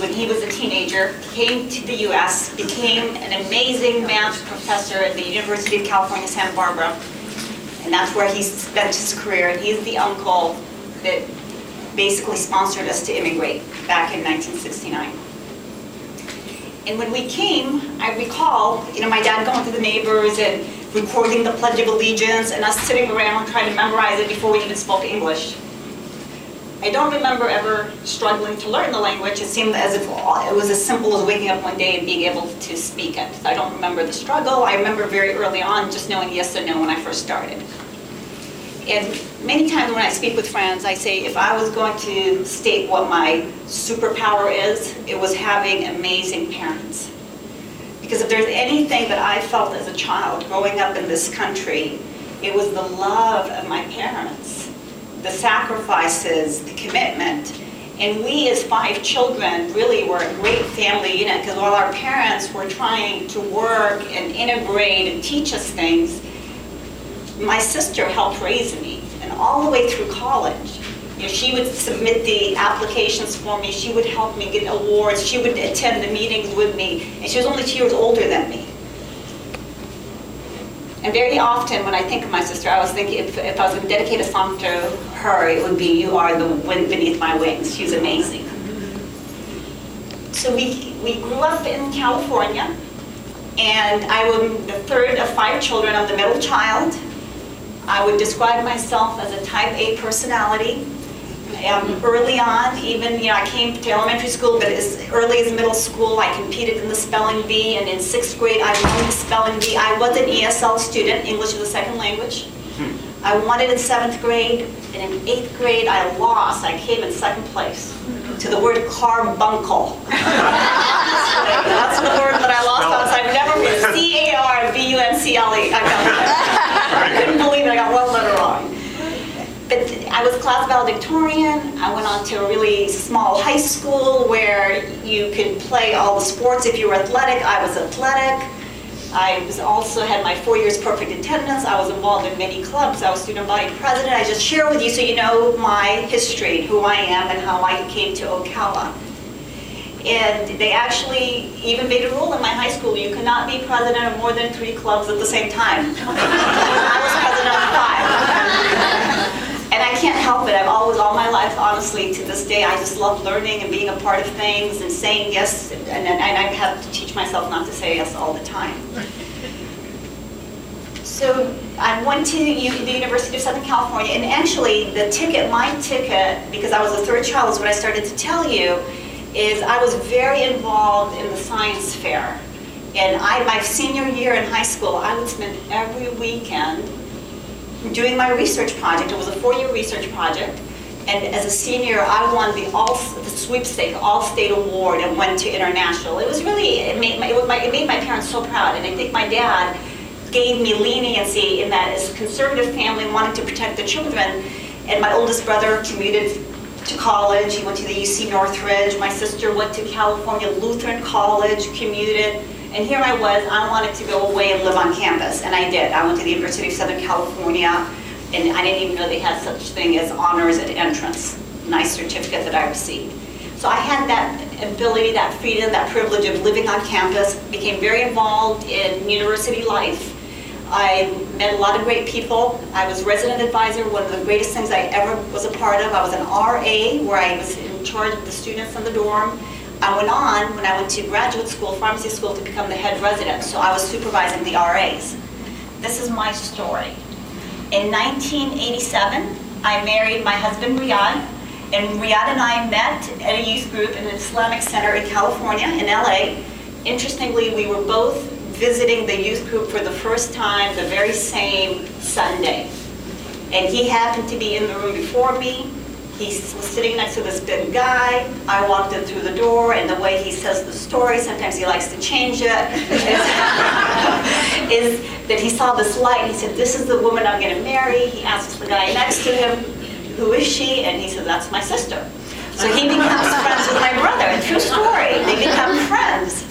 when he was a teenager, came to the U.S., became an amazing math professor at the University of California, Santa Barbara. And that's where he spent his career. And he's the uncle that basically sponsored us to immigrate back in 1969. And when we came, I recall, my dad going to the neighbors and recording the Pledge of Allegiance and us sitting around trying to memorize it before we even spoke English. I don't remember ever struggling to learn the language. It seemed as if it was as simple as waking up one day and being able to speak it. I don't remember the struggle. I remember very early on just knowing yes and no when I first started. And many times when I speak with friends, I say if I was going to state what my superpower is, it was having amazing parents. Because if there's anything that I felt as a child growing up in this country, it was the love of my parents. The sacrifices, the commitment. And we as 5 children really were a great family unit because while our parents were trying to work and integrate and teach us things, my sister helped raise me. And all the way through college, she would submit the applications for me, she would help me get awards, she would attend the meetings with me, and she was only 2 years older than me. And very often when I think of my sister, I was thinking if I was going to dedicate a song to her, it would be "You Are the Wind Beneath My Wings." She's amazing. So we grew up in California, and I was the third of 5 children. I'm the middle child. I would describe myself as a type A personality. Early on, even, I came to elementary school, but as early as middle school, I competed in the spelling bee, and in 6th grade, I won the spelling bee. I was an ESL student, English as a second language. I won it in 7th grade, and in 8th grade, I lost. I came in 2nd place to the word carbuncle. That's the word that I lost on, so I've never been C-A-R-B-U-N-C-L-E. I couldn't believe it, I got one letter wrong. But I was class valedictorian. I went on to a really small high school where you could play all the sports. If you were athletic, I was athletic. I also had my 4 years perfect attendance. I was involved in many clubs. I was student body president. I just share with you so you know my history, who I am, and how I came to Ocala. And they actually even made a rule in my high school, you cannot be president of more than 3 clubs at the same time. I was president of 5. And I can't help it. I've always, all my life, honestly, to this day, I just love learning and being a part of things and saying yes. And I have to teach myself not to say yes all the time. So I went to the University of Southern California, and actually my ticket, because I was the 3rd child, is what I started to tell you, is I was very involved in the science fair. And my senior year in high school, I would spend every weekend doing my research project. It was a 4-year research project. And as a senior, I won the sweepstake all-state award and went to international. It was really, it made my parents so proud. And I think my dad gave me leniency in that as a conservative family wanting to protect the children. And my oldest brother commuted to college. He went to the UC Northridge. My sister went to California Lutheran College, commuted. And here I was, I wanted to go away and live on campus, and I did. I went to the University of Southern California, and I didn't even know they had such thing as honors at entrance. Nice certificate that I received. So I had that ability, that freedom, that privilege of living on campus, became very involved in university life. I met a lot of great people. I was resident advisor, one of the greatest things I ever was a part of. I was an RA, where I was in charge of the students in the dorm. I went on, when I went to graduate school, pharmacy school, to become the head resident, so I was supervising the RAs. This is my story. In 1987, I married my husband, Riyadh, and Riyadh and I met at a youth group in an Islamic center in California, in LA. Interestingly, we were both visiting the youth group for the first time the very same Sunday. And he happened to be in the room before me. He was sitting next to this big guy. I walked in through the door, and the way he says the story, sometimes he likes to change it, is that he saw this light, and he said, "This is the woman I'm going to marry." He asks the guy next to him, "Who is she?" And he said, "That's my sister." So he becomes friends with my brother. A true story. They become friends.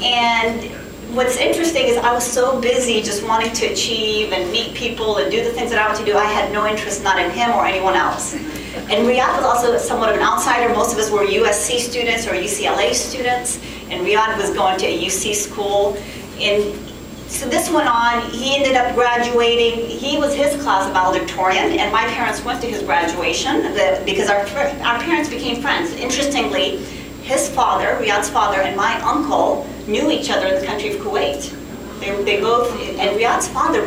And what's interesting is I was so busy just wanting to achieve and meet people and do the things that I want to do, I had no interest not in him or anyone else. And Riyadh was also somewhat of an outsider. Most of us were USC students or UCLA students, and Riyadh was going to a UC school. And so this went on. He ended up graduating. He was his class of valedictorian, and my parents went to his graduation because our parents became friends. Interestingly, his father, Riyadh's father, and my uncle knew each other in the country of Kuwait. They both, and Riyadh's father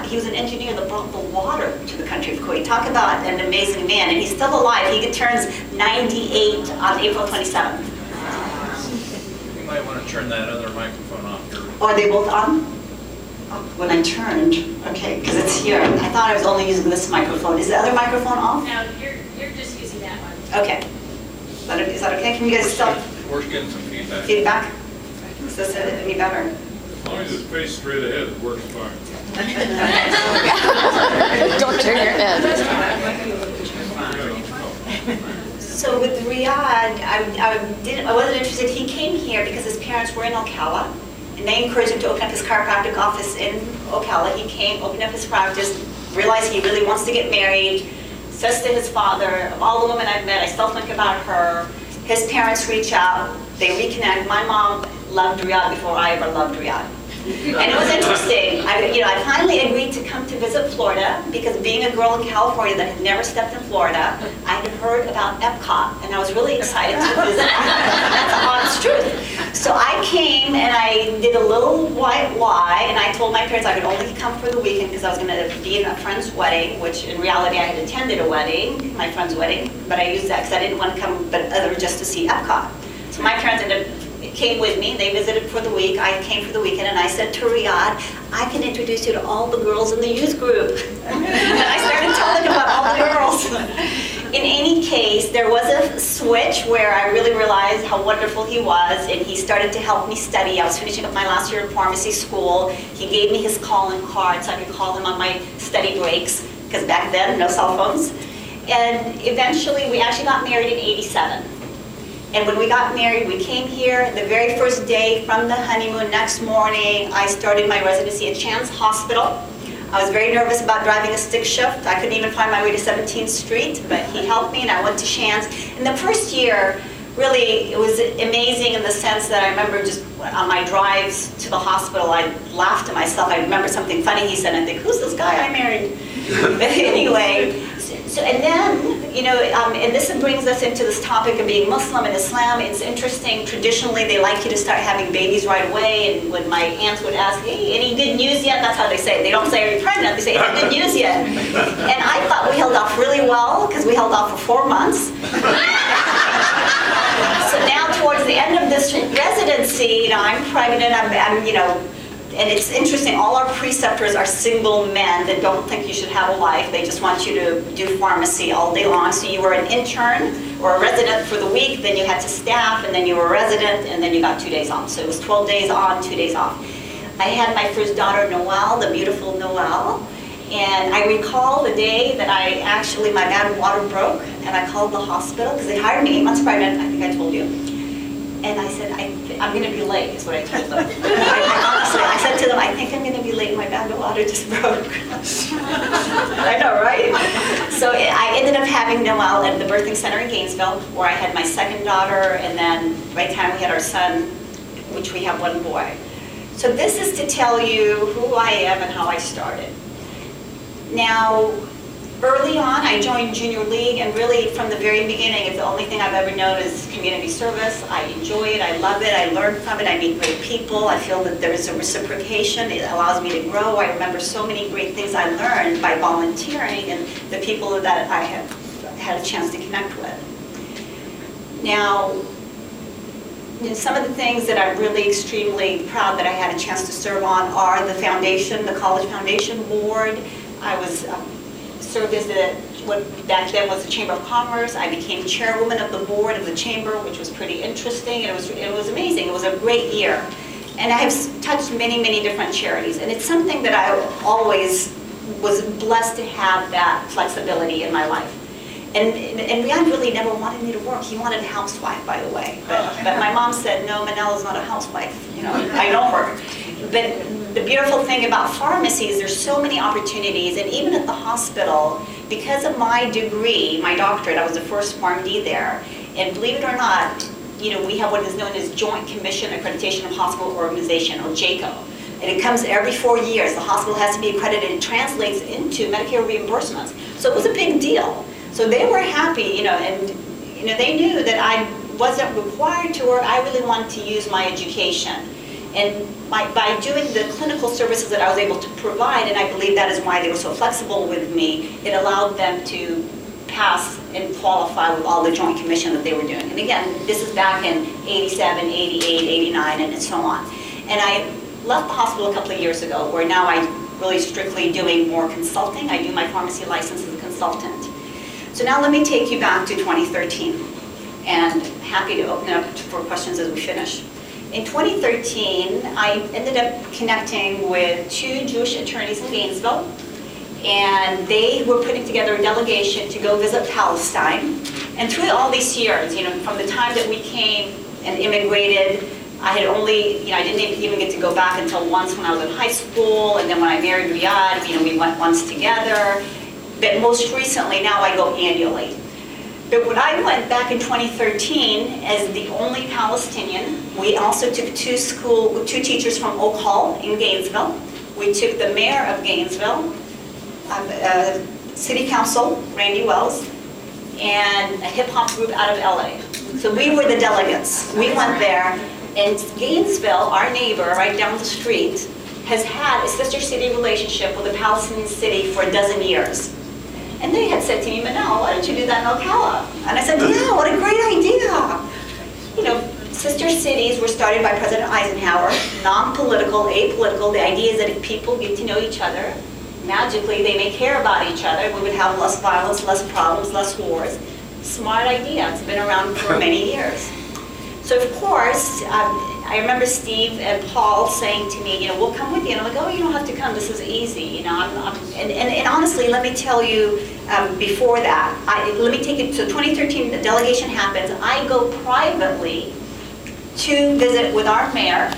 he was an engineer that brought the water to the country of Kuwait. Talk about an amazing man, and he's still alive. He turns 98 on April 27th. You might want to turn that other microphone off here. Oh, are they both on? When I turned, okay, because it's here. I thought I was only using this microphone. Is the other microphone off? No, you're just using that one. Okay. Is that okay? Can you guys still? We're getting some feedback. Feedback? Is this any better? As long as it's faced straight ahead, it works fine. Don't turn your head. So with Riyadh, I wasn't interested. He came here because his parents were in Ocala, and they encouraged him to open up his chiropractic office in Ocala. He came, opened up his practice, realized he really wants to get married, says to his father, of all the women I've met, I still think about her. His parents reach out, they reconnect. My mom loved Riyadh before I ever loved Riyadh. And it was interesting. I finally agreed to come to visit Florida because being a girl in California that had never stepped in Florida, I had heard about Epcot, and I was really excited to visit. That's the honest truth. So I came and I did a little why, and I told my parents I could only come for the weekend because I was going to be in a friend's wedding, which in reality I had attended a wedding, my friend's wedding, but I used that because I didn't want to come but other just to see Epcot. So my parents came with me. They visited for the week. I came for the weekend, and I said to Riyadh, I can introduce you to all the girls in the youth group. And I started telling him about all the girls. In any case, there was a switch where I really realized how wonderful he was, and he started to help me study. I was finishing up my last year of pharmacy school. He gave me his calling card so I could call him on my study breaks, because back then, no cell phones. And eventually, we actually got married in '87. And when we got married, we came here. The very first day from the honeymoon, next morning, I started my residency at Chan's Hospital. I was very nervous about driving a stick shift. I couldn't even find my way to 17th Street, but he helped me, and I went to Chan's. And the first year, really, it was amazing in the sense that I remember just on my drives to the hospital, I laughed to myself. I remember something funny he said, and I think, who's this guy I married? But anyway, and then, and this brings us into this topic of being Muslim and Islam. It's interesting, traditionally they like you to start having babies right away, and when my aunts would ask, hey, any good news yet? That's how they say it. They don't say, are you pregnant? They say, any good news yet? And I thought we held off really well, because we held off for 4 months. So now towards the end of this residency, I'm pregnant, and it's interesting, all our preceptors are single men that don't think you should have a life. They just want you to do pharmacy all day long. So you were an intern or a resident for the week, then you had to staff, and then you were a resident, and then you got 2 days off. So it was 12 days on, 2 days off. I had my first daughter, Noelle, the beautiful Noelle. And I recall the day that my bad water broke, and I called the hospital, because they hired me 8 months pregnant, I think I told you. And I said, I'm going to be late, is what I told them. I said to them, I think I'm going to be late. My bag of water just broke. I know, right? So I ended up having Noelle at the birthing center in Gainesville, where I had my second daughter, and then by the time we had our son, which we have one boy. So this is to tell you who I am and how I started. Now, early on, I joined Junior League, and really from the very beginning, it's the only thing I've ever known is community service. I enjoy it, I love it, I learn from it, I meet great people, I feel that there's a reciprocation, it allows me to grow. I remember so many great things I learned by volunteering and the people that I have had a chance to connect with. Now, some of the things that I'm really extremely proud that I had a chance to serve on are the foundation, the College Foundation Board. I was served as what back then was the Chamber of Commerce. I became chairwoman of the board of the chamber, which was pretty interesting, and it was amazing. It was a great year. And I have touched many, many different charities, and it's something that I always was blessed to have that flexibility in my life. And Riyadh really never wanted me to work. He wanted a housewife, by the way. But my mom said, no, Manal is not a housewife. I don't work. But the beautiful thing about pharmacy is there's so many opportunities, and even at the hospital, because of my degree, my doctorate, I was the first PharmD there, and believe it or not, we have what is known as Joint Commission Accreditation of Hospital Organization, or JACO. And it comes every 4 years. The hospital has to be accredited and translates into Medicare reimbursements. So it was a big deal. So they were happy, and they knew that I wasn't required to work. I really wanted to use my education. And by doing the clinical services that I was able to provide, and I believe that is why they were so flexible with me, it allowed them to pass and qualify with all the Joint Commission that they were doing. And again, this is back in 87, 88, 89, and so on. And I left the hospital a couple of years ago, where now I'm really strictly doing more consulting. I do my pharmacy license as a consultant. So now let me take you back to 2013, and happy to open up for questions as we finish. In 2013, I ended up connecting with 2 Jewish attorneys in Gainesville, and they were putting together a delegation to go visit Palestine. And through all these years, from the time that we came and immigrated, I had only, I didn't even get to go back until once when I was in high school, and then when I married Riyadh, we went once together. But most recently, now I go annually. But when I went back in 2013 as the only Palestinian, we also took 2 teachers from Ocala in Gainesville. We took the mayor of Gainesville, city council, Randy Wells, and a hip hop group out of LA. So we were the delegates. We went there, and Gainesville, our neighbor right down the street, has had a sister city relationship with a Palestinian city for a dozen years. And they had said to me, Manal, why don't you do that in Ocala? And I said, yeah, what a great idea. Sister cities were started by President Eisenhower, non-political, apolitical. The idea is that if people get to know each other, magically they may care about each other. We would have less violence, less problems, less wars. Smart idea. It's been around for many years. So of course, I remember Steve and Paul saying to me, we'll come with you. And I'm like, oh, you don't have to come. This is easy. And honestly, let me tell you, before that, let me take it. So 2013, the delegation happens. I go privately to visit with our mayor,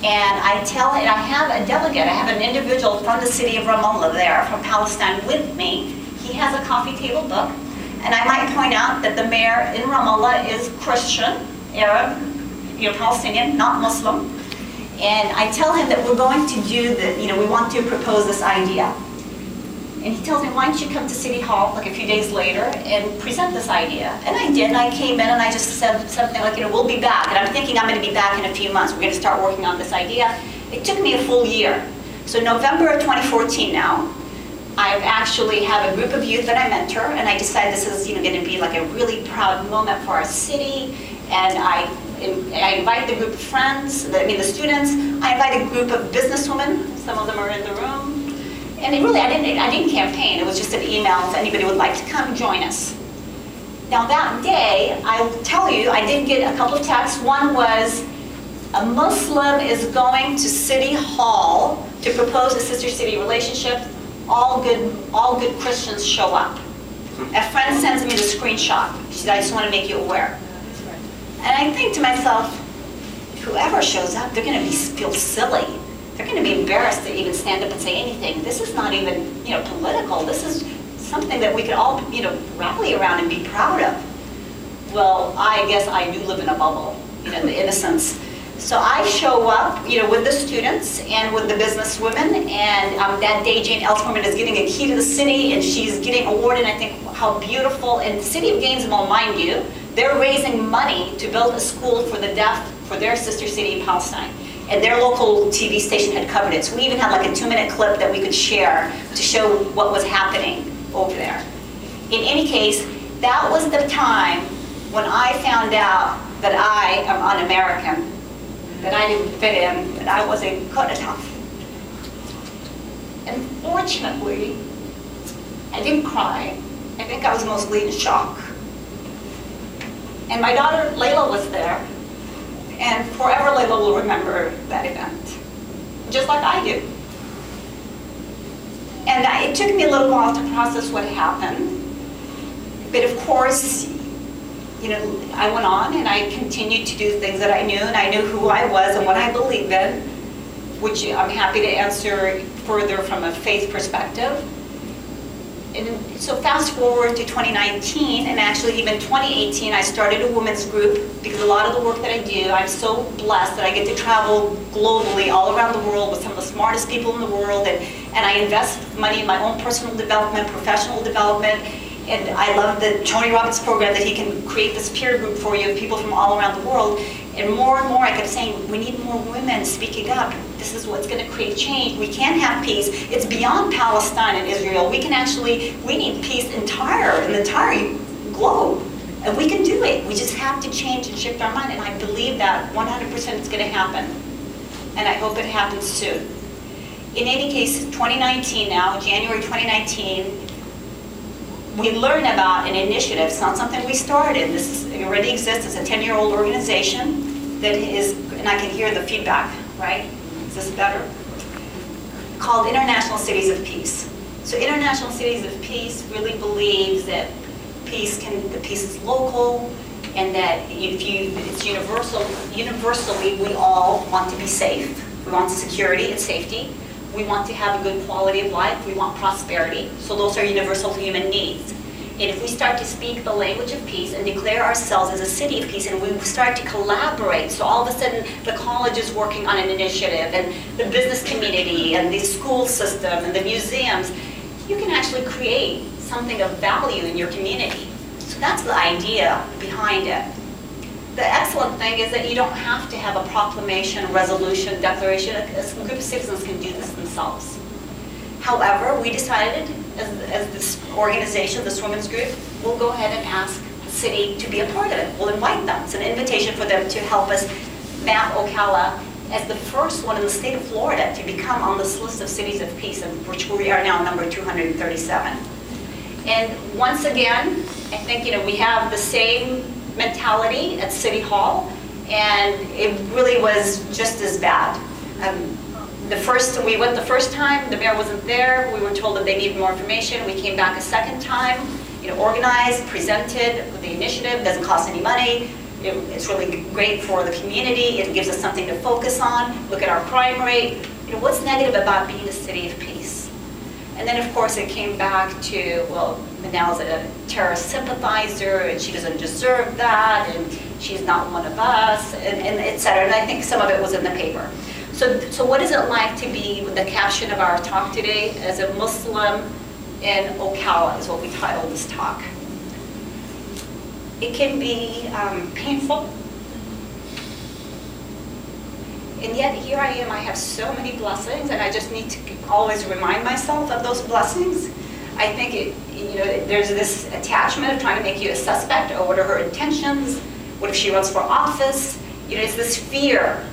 and I have a delegate. I have an individual from the city of Ramallah there, from Palestine, with me. He has a coffee table book, and I might point out that the mayor in Ramallah is Christian, Arab, Palestinian, not Muslim. And I tell him that we're going to do we want to propose this idea. And he tells me, why don't you come to City Hall like a few days later and present this idea? And I did, and I came in and I just said something like, we'll be back. And I'm thinking I'm going to be back in a few months. We're going to start working on this idea. It took me a full year. So November of 2014 now, I actually have a group of youth that I mentor, and I decided this is going to be like a really proud moment for our city. And I invite the group of friends, the students. I invite a group of businesswomen. Some of them are in the room. And I didn't campaign. It was just an email if anybody would like to come join us. Now that day, I'll tell you, I did get a couple of texts. One was, a Muslim is going to City Hall to propose a sister city relationship. All good Christians show up. A friend sends me the screenshot. She said, I just want to make you aware. And I think to myself, whoever shows up, they're going to feel silly. They're going to be embarrassed to even stand up and say anything. This is not even, political. This is something that we could all, rally around and be proud of. Well, I guess I do live in a bubble, the innocence. So I show up, with the students and with the businesswomen, and that day Jane Elsperman is getting a key to the city, and she's getting awarded, I think, how beautiful. And the city of Gainesville, mind you, they're raising money to build a school for the deaf for their sister city in Palestine. And their local TV station had covered it. So we even had like a 2-minute clip that we could share to show what was happening over there. In any case, that was the time when I found out that I am un-American, that I didn't fit in, that I was a Kodataf. And fortunately, I didn't cry. I think I was mostly in shock. And my daughter Layla was there. And forever Layla will remember that event, just like I do. And it took me a little while to process what happened. But of course, I went on and I continued to do things that I knew, and I knew who I was and what I believed in, which I'm happy to answer further from a faith perspective. And so fast forward to 2019, and actually even 2018, I started a women's group because a lot of the work that I do, I'm so blessed that I get to travel globally, all around the world with some of the smartest people in the world, and I invest money in my own personal development, professional development, and I love the Tony Robbins program that he can create this peer group for you of people from all around the world. And more I kept saying, we need more women speaking up. This is what's going to create change. We can have peace. It's beyond Palestine and Israel. We need peace in the entire globe. And we can do it. We just have to change and shift our mind. And I believe that 100% it's going to happen. And I hope it happens soon. In any case, 2019 now, January 2019, we learn about an initiative. It's not something we started. It already exists. It's a 10-year-old organization that is, and I can hear the feedback, right? Is this better? Called International Cities of Peace. So International Cities of Peace really believes that peace is local, and that it's universal. Universally, we all want to be safe. We want security and safety. We want to have a good quality of life. We want prosperity. So those are universal human needs. And if we start to speak the language of peace and declare ourselves as a city of peace, and we start to collaborate, so all of a sudden the college is working on an initiative, and the business community, and the school system, and the museums, you can actually create something of value in your community. So that's the idea behind it. The excellent thing is that you don't have to have a proclamation, resolution, declaration. A group of citizens can do this themselves. However, we decided as this organization, this women's group, we'll go ahead and ask the city to be a part of it. We'll invite them. It's an invitation for them to help us map Ocala as the first one in the state of Florida to become on this list of cities of peace, in which we are now number 237. And once again, I think we have the same mentality at City Hall, and it really was just as bad. We went the first time, the mayor wasn't there. We were told that they needed more information. We came back a second time, organized, presented the initiative. Doesn't cost any money. It's really great for the community. It gives us something to focus on. Look at our crime rate. What's negative about being a city of peace? And then, of course, it came back to, well, Manal's a terrorist sympathizer, and she doesn't deserve that, and she's not one of us, and et cetera. And I think some of it was in the paper. So what is it like to be, the caption of our talk today, as a Muslim in Ocala, is what we titled this talk. It can be painful. And yet here I am, I have so many blessings, and I just need to always remind myself of those blessings. I think there's this attachment of trying to make you a suspect, or what are her intentions? What if she runs for office? It's this fear.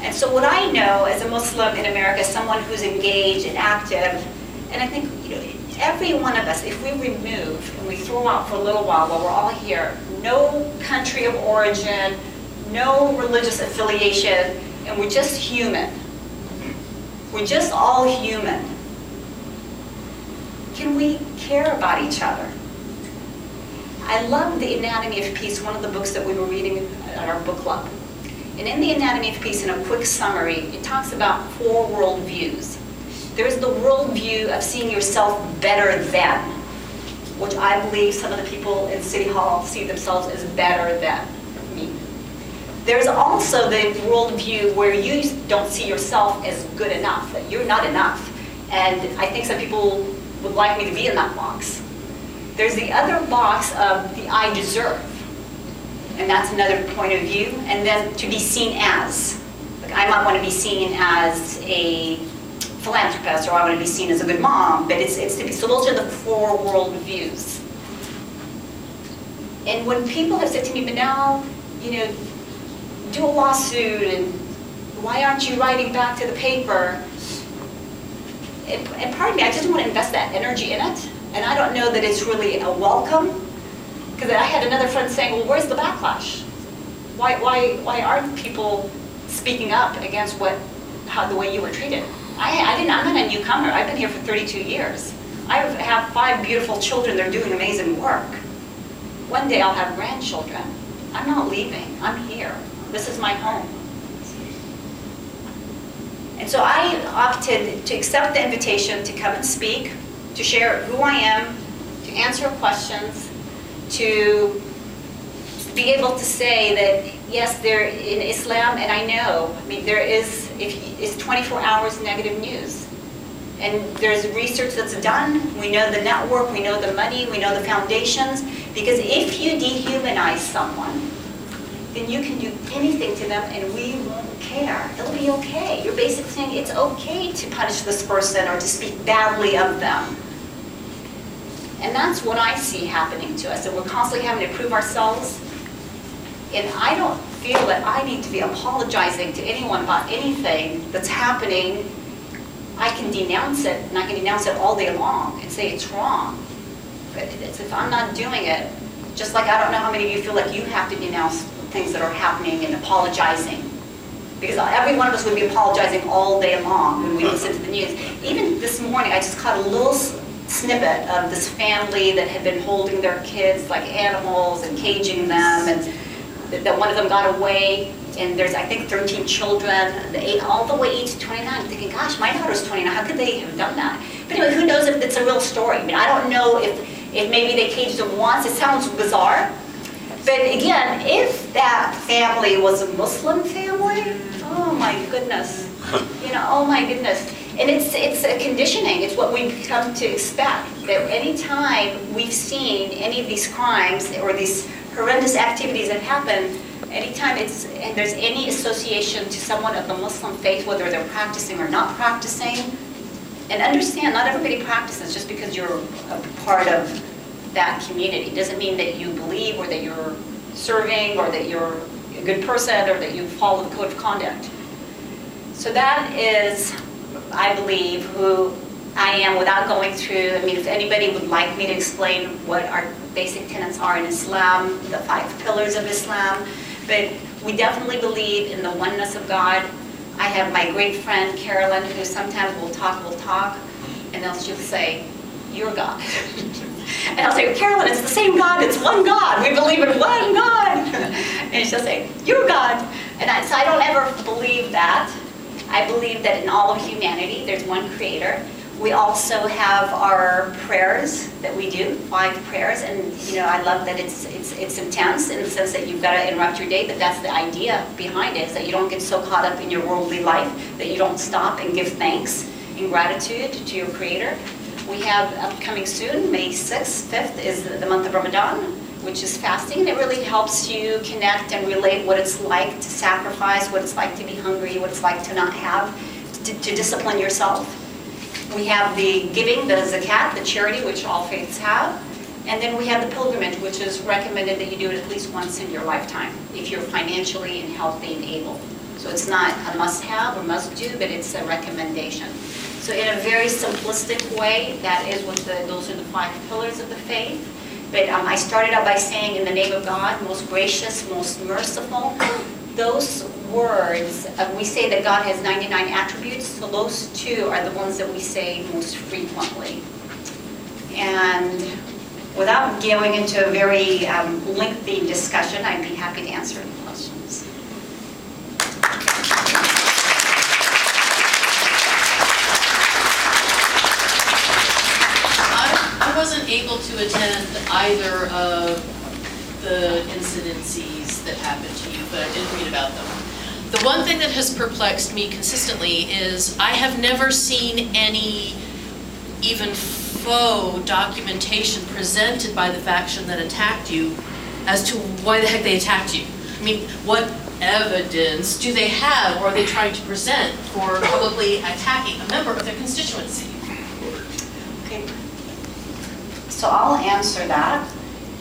And so what I know as a Muslim in America, someone who's engaged and active, and I think every one of us, if we remove and we throw out for a little while we're all here, no country of origin, no religious affiliation, and we're just human. We're just all human. Can we care about each other? I love The Anatomy of Peace, one of the books that we were reading at our book club. And in The Anatomy of Peace, in a quick summary, it talks about 4 worldviews. There's the worldview of seeing yourself better than, which I believe some of the people in City Hall see themselves as better than me. There's also the worldview where you don't see yourself as good enough, that you're not enough. And I think some people would like me to be in that box. There's the other box of the I deserve. And that's another point of view. And then to be seen as. Like I might want to be seen as a philanthropist, or I want to be seen as a good mom, but it's to be, so those are the 4 world views. And when people have said to me, but now, do a lawsuit, and why aren't you writing back to the paper? And part of me, I just want to invest that energy in it, and I don't know that it's really a welcome. Because I had another friend saying, well, where's the backlash? Why aren't people speaking up against the way you were treated? I'm not a newcomer. I've been here for 32 years. I have 5 beautiful children. They're doing amazing work. One day I'll have grandchildren. I'm not leaving. I'm here. This is my home. And so I opted to accept the invitation to come and speak. to share who I am, to answer questions, to be able to say that, yes, there in Islam, and I know, I mean, there is, it's 24 hours negative news. And there's research that's done. We know the network, we know the money, we know the foundations. Because if you dehumanize someone, then you can do anything to them and we won't care. It'll be okay. You're basically saying it's okay to punish this person or to speak badly of them. And that's what I see happening to us. And we're constantly having to prove ourselves. And I don't feel that I need to be apologizing to anyone about anything that's happening. I can denounce it, and I can denounce it all day long and say it's wrong. But it's, if I'm not doing it, just like I don't know how many of you feel like you have to denounce things that are happening and apologizing. Because every one of us would be apologizing all day long when we listen to the news. Even this morning, I just caught a little snippet of this family that had been holding their kids like animals and caging them, and that one of them got away. And there's, I think, 13 children, all the way to 29. I'm thinking, gosh, my daughter's 29. How could they have done that? But anyway, who knows if it's a real story? I mean, I don't know if maybe they caged them once. It sounds bizarre. But again, if that family was a Muslim family, oh my goodness. You know, oh my goodness. And it's a conditioning. It's what we've come to expect. That any time we've seen any of these crimes or these horrendous activities that happen, anytime there's any association to someone of the Muslim faith, whether they're practicing or not practicing, and understand not everybody practices just because you're a part of that community. It doesn't mean that you believe or that you're serving or that you're a good person or that you follow the code of conduct. So that is, I believe, who I am without going through. I mean, if anybody would like me to explain what our basic tenets are in Islam, the 5 pillars of Islam, but we definitely believe in the oneness of God. I have my great friend Carolyn, who sometimes will talk, and then she'll say, "You're God." And I'll say, "Carolyn, it's the same God, it's one God. We believe in one God." And she'll say, "You're God." And so I don't ever believe that. I believe that in all of humanity, there's one creator. We also have our prayers that we do, 5 prayers, and you know, I love that it's intense in the sense that you've got to interrupt your day, but that's the idea behind it, is that you don't get so caught up in your worldly life that you don't stop and give thanks and gratitude to your Creator. We have upcoming soon, May 6th, 5th is the month of Ramadan, which is fasting, and it really helps you connect and relate what it's like to sacrifice, what it's like to be hungry, what it's like to not have, to discipline yourself. We have the giving, the zakat, the charity, which all faiths have. And then we have the pilgrimage, which is recommended that you do it at least once in your lifetime, if you're financially and healthy and able. So it's not a must-have or must-do, but it's a recommendation. So in a very simplistic way, that is what those are the 5 pillars of the faith. But I started out by saying, in the name of God, most gracious, most merciful. Those words, we say that God has 99 attributes, so those 2 are the ones that we say most frequently. And without going into a very lengthy discussion, I'd be happy to answer any questions. I wasn't able to attend either of the incidences that happened to you, but I did read about them. The one thing that has perplexed me consistently is I have never seen any even faux documentation presented by the faction that attacked you as to why the heck they attacked you. I mean, what evidence do they have, or are they trying to present for publicly attacking a member of their constituency? Okay. So I'll answer that.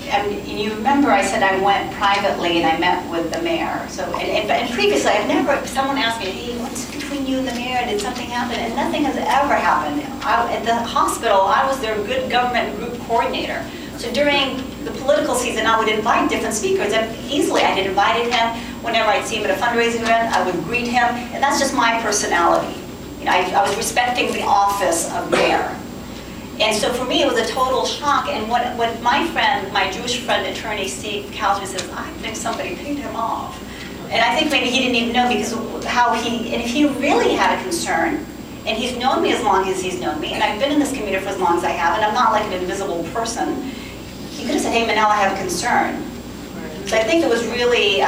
And you remember I said I went privately and I met with the mayor. So and previously I've never, someone asked me, "Hey, what's between you and the mayor? Did something happen?" And nothing has ever happened. At the hospital, I was their good government group coordinator. So during the political season, I would invite different speakers, and easily I had invited him. Whenever I'd see him at a fundraising event, I would greet him, and that's just my personality. You know, I was respecting the office of mayor. And so for me, it was a total shock. And what my friend, my Jewish friend, attorney Steve Kalsman, says, "I think somebody paid him off." And I think maybe he didn't even know, because how and if he really had a concern, and he's known me as long as he's known me, and I've been in this community for as long as I have, and I'm not like an invisible person. He could have said, hey, Manal, I have a concern. So I think it was really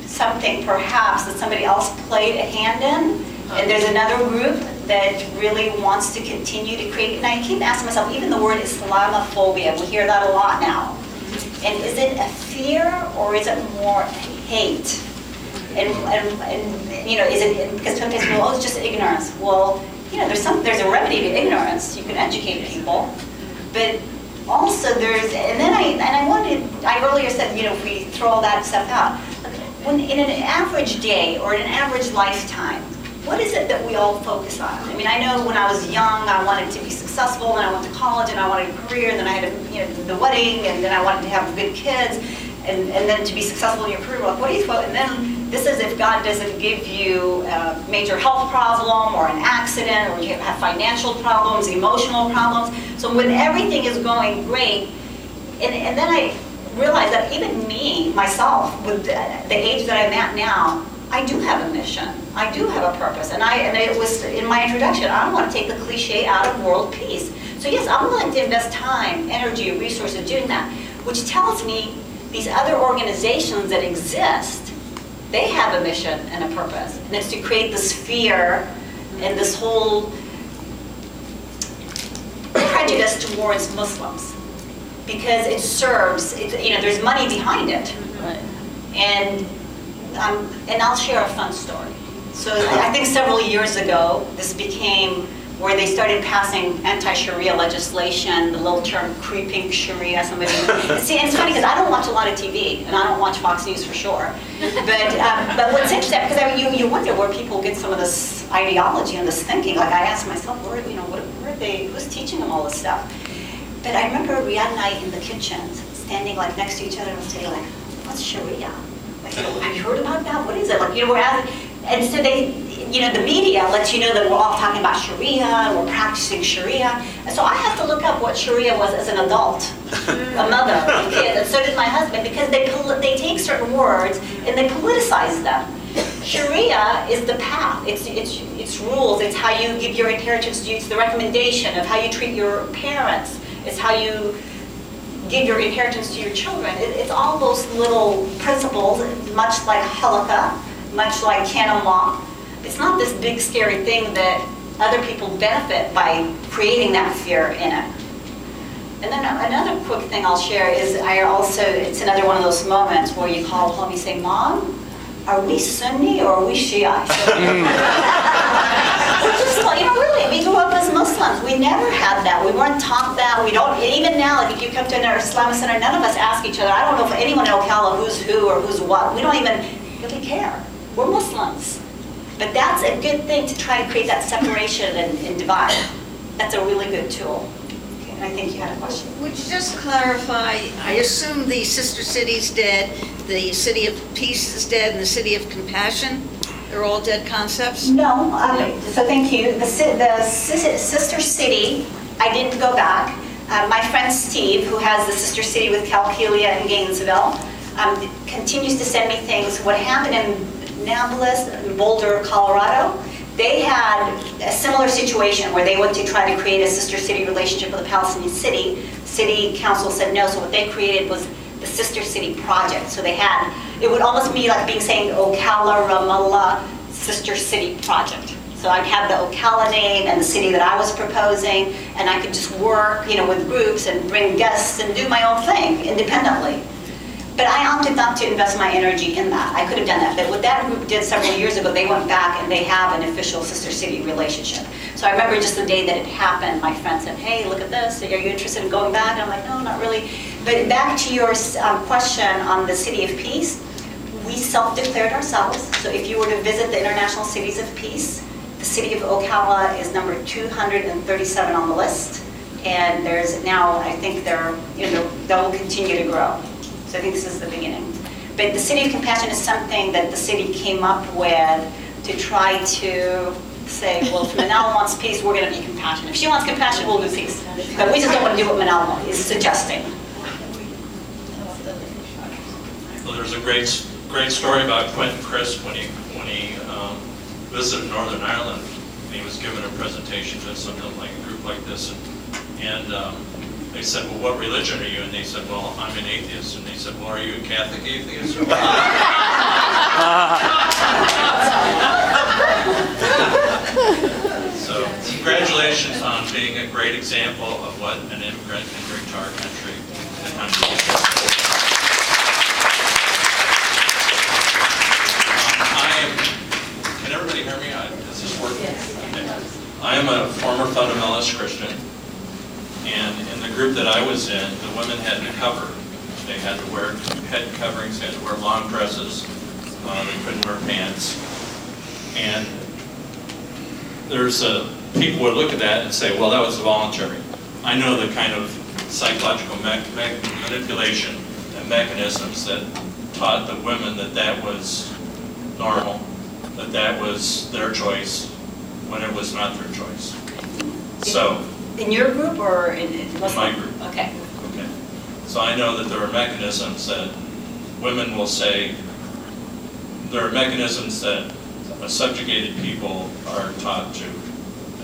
something perhaps that somebody else played a hand in, and there's another group that really wants to continue to create, and I keep asking myself, even the word Islamophobia, we hear that a lot now. And is it a fear or is it more hate? And you know, is it, because sometimes people, oh, it's just ignorance. Well, you know, there's a remedy to ignorance. You can educate people, but also there's, and then I earlier said, you know, if we throw all that stuff out, when in an average day or in an average lifetime, what is it that we all focus on? I mean, I know when I was young, I wanted to be successful, and I went to college, and I wanted a career, and then I had the wedding, and then I wanted to have good kids, and then to be successful in your career. Like, what do you focus? And then this is if God doesn't give you a major health problem, or an accident, or you have financial problems, emotional problems. So when everything is going great, and then I realized that even me, myself, with the age that I'm at now, I do have a mission. I do have a purpose. And it was in my introduction, I want to take the cliche out of world peace. So yes, I'm willing to invest time, energy, resources doing that, which tells me these other organizations that exist, they have a mission and a purpose. And it's to create this fear and this whole prejudice towards Muslims. Because it serves, you know, there's money behind it. Right. And I'll share a fun story. So I think several years ago, this became where they started passing anti-Sharia legislation, the little term creeping Sharia. Somebody, see, and it's funny because I don't watch a lot of TV, and I don't watch Fox News for sure. But what's interesting, because you wonder where people get some of this ideology and this thinking. Like I ask myself, where are they? Who's teaching them all this stuff? But I remember Riyadh and I in the kitchen, standing like next to each other and saying like, "What's Sharia? Like, have you heard about that? What is it?" Like, you know, and so they, you know, the media lets you know that we're all talking about Sharia and we're practicing Sharia. And so I have to look up what Sharia was as an adult, a mother, a kid, and so did my husband, because they take certain words and they politicize them. Sharia is the path. It's rules. It's how you give your inheritance to you. It's the recommendation of how you treat your parents. It's how you give your inheritance to your children. It's all those little principles, much like halakha, much like canon law. It's not this big scary thing that other people benefit by creating that fear in it. And then another quick thing I'll share is it's another one of those moments where you call home, you say, "Mom, are we Sunni or are we Shia?" Really, we grew up as Muslims. We never had that. We weren't taught that. We don't, even now, like if you come to an Islamic center, none of us ask each other. I don't know if anyone in Ocala who's who or who's what. We don't even really care. We're Muslims. But that's a good thing to try to create that separation and divide. That's a really good tool. Okay, and I think you had a question. Would you just clarify, I assume the Sister City's dead, the City of Peace is dead, and the City of Compassion? They're all dead concepts? No, so thank you. The Sister City, I didn't go back. My friend Steve, who has the Sister City with Calkelia and Gainesville, continues to send me things. What happened in Nablus, Boulder, Colorado, they had a similar situation where they went to try to create a Sister City relationship with a Palestinian city. City council said no, so what they created was the Sister City Project. So they had, it would almost be like saying Ocala, Ramallah, Sister City Project. So I'd have the Ocala name and the city that I was proposing, and I could just work, you know, with groups and bring guests and do my own thing independently. But I opted not to invest my energy in that. I could have done that. But what that group did several years ago, they went back and they have an official Sister City relationship. So I remember just the day that it happened, my friend said, "Hey, look at this. Are you interested in going back?" And I'm like, "No, not really." But back to your question on the City of Peace, we self-declared ourselves. So if you were to visit the International Cities of Peace, the city of Ocala is number 237 on the list. And there's now, I think they'll continue to grow. So I think this is the beginning. But the City of Compassion is something that the city came up with to try to say, well, if Manal wants peace, we're going to be compassionate. If she wants compassion, we'll do peace. But we just don't want to do what Manal is suggesting. Well, there's a great story about Quentin Crisp when he visited Northern Ireland. he was giving a presentation to something like a group like this, and they said, well, what religion are you? And they said, well, I'm an atheist. And they said, well, are you a Catholic atheist? Or what? So congratulations on being a great example of what an immigrant can bring to our country. Can everybody hear me? Is this working? Yes. Okay. I am a former fundamentalist Christian, and in the group that I was in, the women had to cover. They had to wear head coverings, they had to wear long dresses, they couldn't wear pants. And people would look at that and say, well, that was voluntary. I know the kind of psychological manipulation and mechanisms that taught the women that that was normal, that that was their choice, when it was not their choice. So, in your group or in my group. Okay. Okay. So I know that there are mechanisms that women will say, there are mechanisms that subjugated people are taught to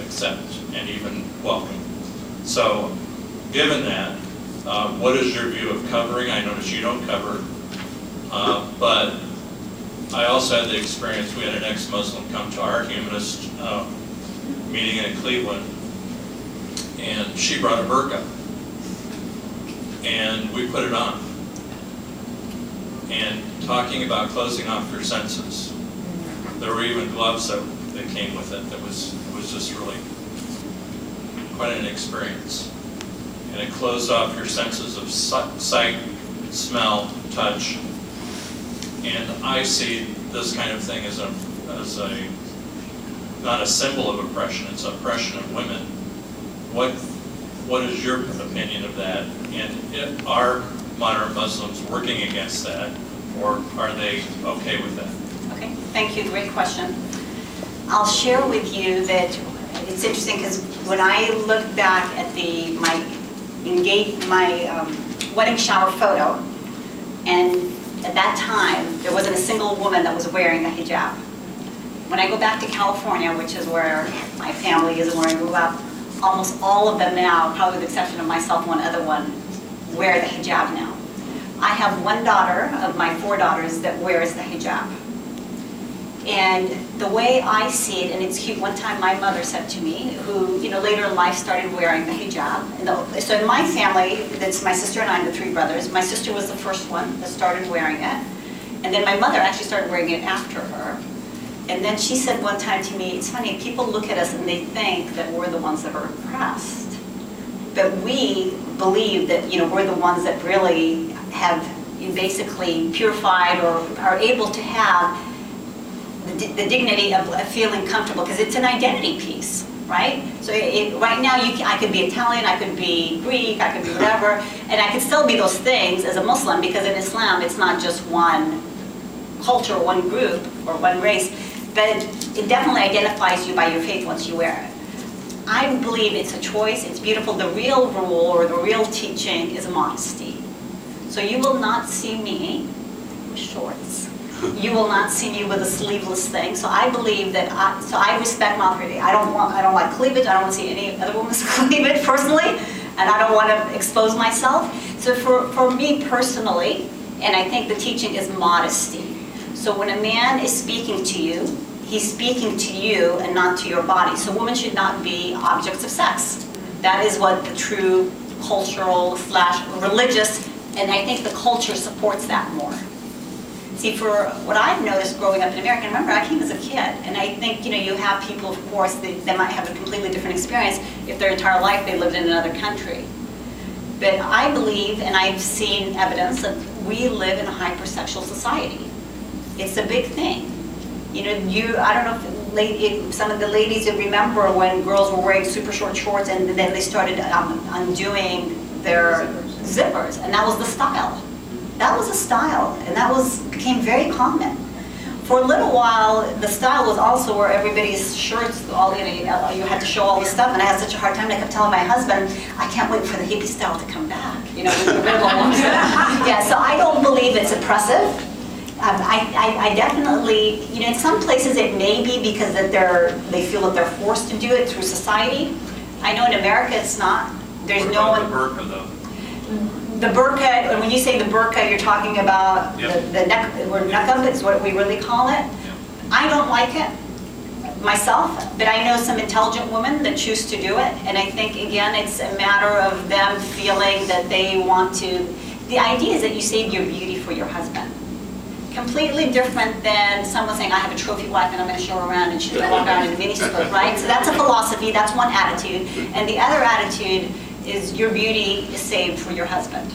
accept and even welcome. So, given that, what is your view of covering? I notice you don't cover, but I also had the experience, we had an ex-Muslim come to our humanist meeting in Cleveland, and she brought a burqa, and we put it on. And talking about closing off your senses, there were even gloves that came with it. It was just really quite an experience. And it closed off your senses of sight, smell, touch. And I see this kind of thing as not a symbol of oppression, it's oppression of women. What is your opinion of that? And are modern Muslims working against that, or are they okay with that? Okay, thank you, great question. I'll share with you that it's interesting because when I look back at my wedding shower photo, and at that time, there wasn't a single woman that was wearing a hijab. When I go back to California, which is where my family is and where I grew up, almost all of them now, probably with the exception of myself, one other one, wear the hijab now. I have one daughter of my 4 daughters that wears the hijab. And the way I see it, and it's cute, one time my mother said to me, who later in life started wearing the hijab. So in my family, that's my sister and I and the 3 brothers, my sister was the first one that started wearing it. And then my mother actually started wearing it after her. And then she said one time to me, it's funny, people look at us and they think that we're the ones that are oppressed. But we believe that we're the ones that really have basically purified or are able to have the dignity of feeling comfortable, because it's an identity piece, right? So right now, I could be Italian, I could be Greek, I could be whatever, and I could still be those things as a Muslim, because in Islam, it's not just one culture, one group, or one race, but it definitely identifies you by your faith once you wear it. I believe it's a choice, it's beautiful. The real rule or the real teaching is modesty. So you will not see me with shorts. You will not see me with a sleeveless thing. So I believe that, I respect Manal Fakhoury. I don't like cleavage. I don't want to see any other woman's cleavage personally, and I don't want to expose myself. So for me personally, and I think the teaching is modesty. So when a man is speaking to you, he's speaking to you and not to your body. So women should not be objects of sex. That is what the true cultural / religious, and I think the culture supports that more. See, for what I've noticed growing up in America, remember, I came as a kid, and I think, you have people, of course, that might have a completely different experience if their entire life they lived in another country. But I believe, and I've seen evidence, that we live in a hypersexual society. It's a big thing. I don't know if some of the ladies remember when girls were wearing super short shorts and then they started undoing their zippers, and that was the style. That was a style, and that became very common. For a little while, the style was also where everybody's shirts, you had to show all the stuff, and I had such a hard time. I kept telling my husband, I can't wait for the hippie style to come back, with the ribbons. Yeah, so I don't believe it's oppressive. I definitely, in some places it may be because that they feel that they're forced to do it through society. I know in America it's not. There's no one. The burqa, though. The burqa, and when you say the burqa, you're talking about the neck, or niqab is what we really call it. Yep. I don't like it myself, but I know some intelligent women that choose to do it, and I think, again, it's a matter of them feeling that they want to. The idea is that you save your beauty for your husband. Completely different than someone saying, I have a trophy wife and I'm going to show her around and she's going to walk around in a mini skirt, right? So that's a philosophy, that's one attitude. And the other attitude is your beauty is saved for your husband.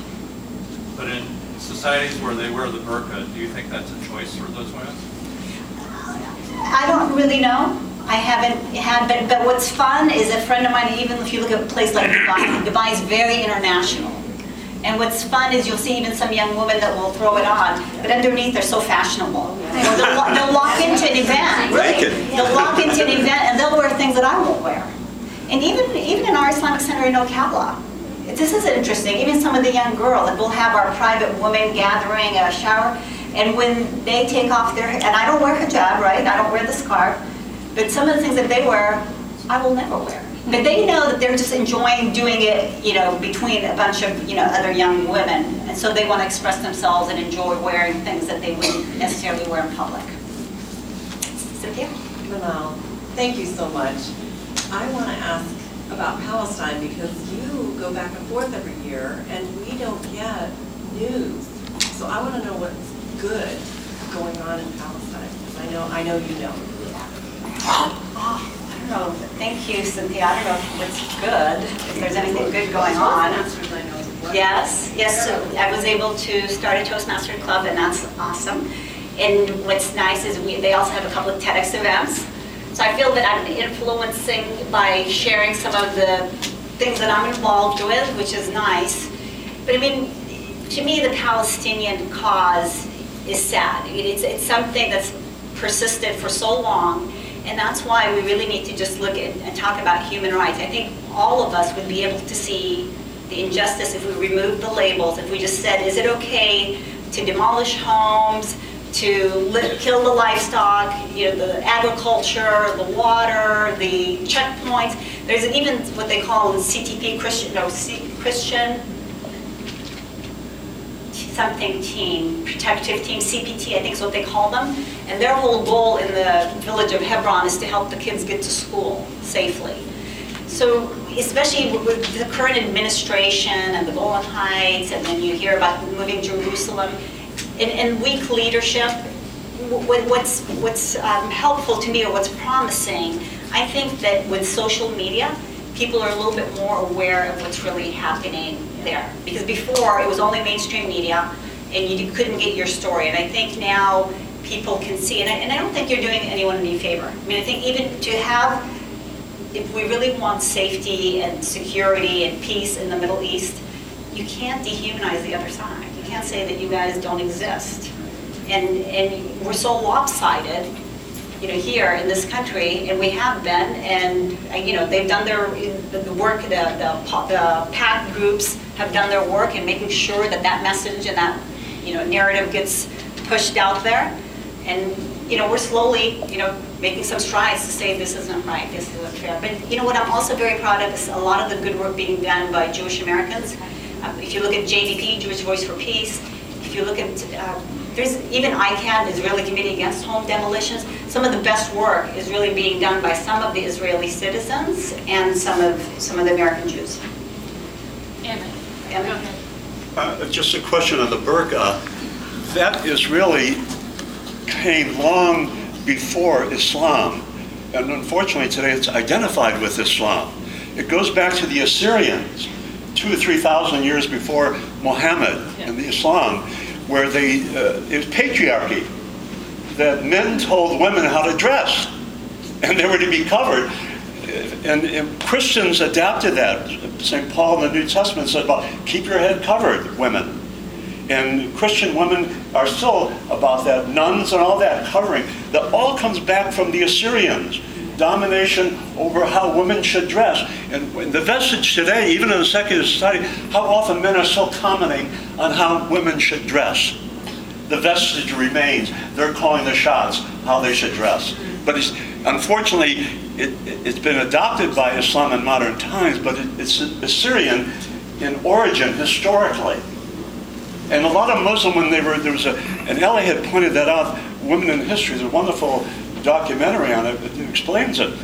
But in societies where they wear the burqa, do you think that's a choice for those women? I don't really know. I haven't had, but what's fun is a friend of mine, even if you look at a place like Dubai, Dubai is very international. And what's fun is you'll see even some young women that will throw it on, but underneath they're so fashionable. They'll walk into an event. They'll walk into an event and they'll wear things that I won't wear. And even in our Islamic Center in Ocala, this is interesting. Even some of the young girls, we'll have our private women gathering, a shower, and when they take off their, and I don't wear hijab, right? I don't wear the scarf, but some of the things that they wear, I will never wear. But they know that they're just enjoying doing it, between a bunch of, other young women. And so they want to express themselves and enjoy wearing things that they wouldn't necessarily wear in public. Cynthia? Manal, thank you so much. I want to ask about Palestine because you go back and forth every year and we don't get news. So I want to know what's good going on in Palestine because I know you know. Thank you, Cynthia. I don't know what's good, if there's anything good going on. Yes. So I was able to start a Toastmasters Club, and that's awesome. And what's nice is they also have a couple of TEDx events. So I feel that I'm influencing by sharing some of the things that I'm involved with, which is nice. But I mean, to me, the Palestinian cause is sad. It's something that's persisted for so long. And that's why we really need to just look at and talk about human rights. I think all of us would be able to see the injustice if we removed the labels, if we just said, is it okay to demolish homes, to kill the livestock, the agriculture, the water, the checkpoints. There's even what they call CTP, Christian something team, protective team, CPT, I think is what they call them. And their whole goal in the village of Hebron is to help the kids get to school safely. So especially with the current administration and the Golan Heights, and then you hear about moving Jerusalem, and weak leadership, what's helpful to me or what's promising, I think that with social media, people are a little bit more aware of what's really happening there. Because before, it was only mainstream media, and you couldn't get your story. And I think now people can see, and I don't think you're doing anyone any favor. I mean, I think even to have, if we really want safety and security and peace in the Middle East, you can't dehumanize the other side. You can't say that you guys don't exist. And we're so lopsided, here in this country, and we have been, and they've done the work. The PAC groups have done their work in making sure that message and that narrative gets pushed out there, and we're slowly making some strides to say this isn't right, this isn't fair. But what I'm also very proud of is a lot of the good work being done by Jewish Americans. If you look at JVP, Jewish Voice for Peace, if you look at there's even ICAD, the Israeli Committee Against Home Demolitions. Some of the best work is really being done by some of the Israeli citizens and some of the American Jews. Go ahead. Just a question on the burqa. That came long before Islam, and unfortunately today it's identified with Islam. It goes back to the Assyrians, 2,000 or 3,000 years before Muhammad and the Islam, where it was patriarchy, that men told women how to dress, and they were to be covered. And Christians adapted that. St. Paul in the New Testament said about keep your head covered, women. And Christian women are still about that, nuns and all that, covering. That all comes back from the Assyrians. Domination over how women should dress. And the vestige today, even in the secular society, how often men are still commenting on how women should dress. the vestige remains. They're calling the shots, how they should dress. But unfortunately, it's been adopted by Islam in modern times, but it's Assyrian in origin, historically. And a lot of Muslim, when and Ellie had pointed that out, Women in History, there's a wonderful documentary on it that explains it.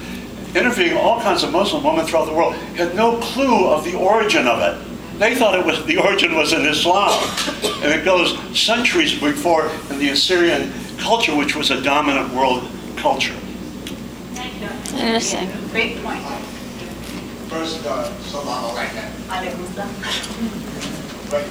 Interviewing all kinds of Muslim women throughout the world, had no clue of the origin of it. They thought the origin was in Islam. And it goes centuries before in the Assyrian culture, which was a dominant world culture. Thank you. Interesting. Great point. First, Salam alaikum. Alaikum salam. Right,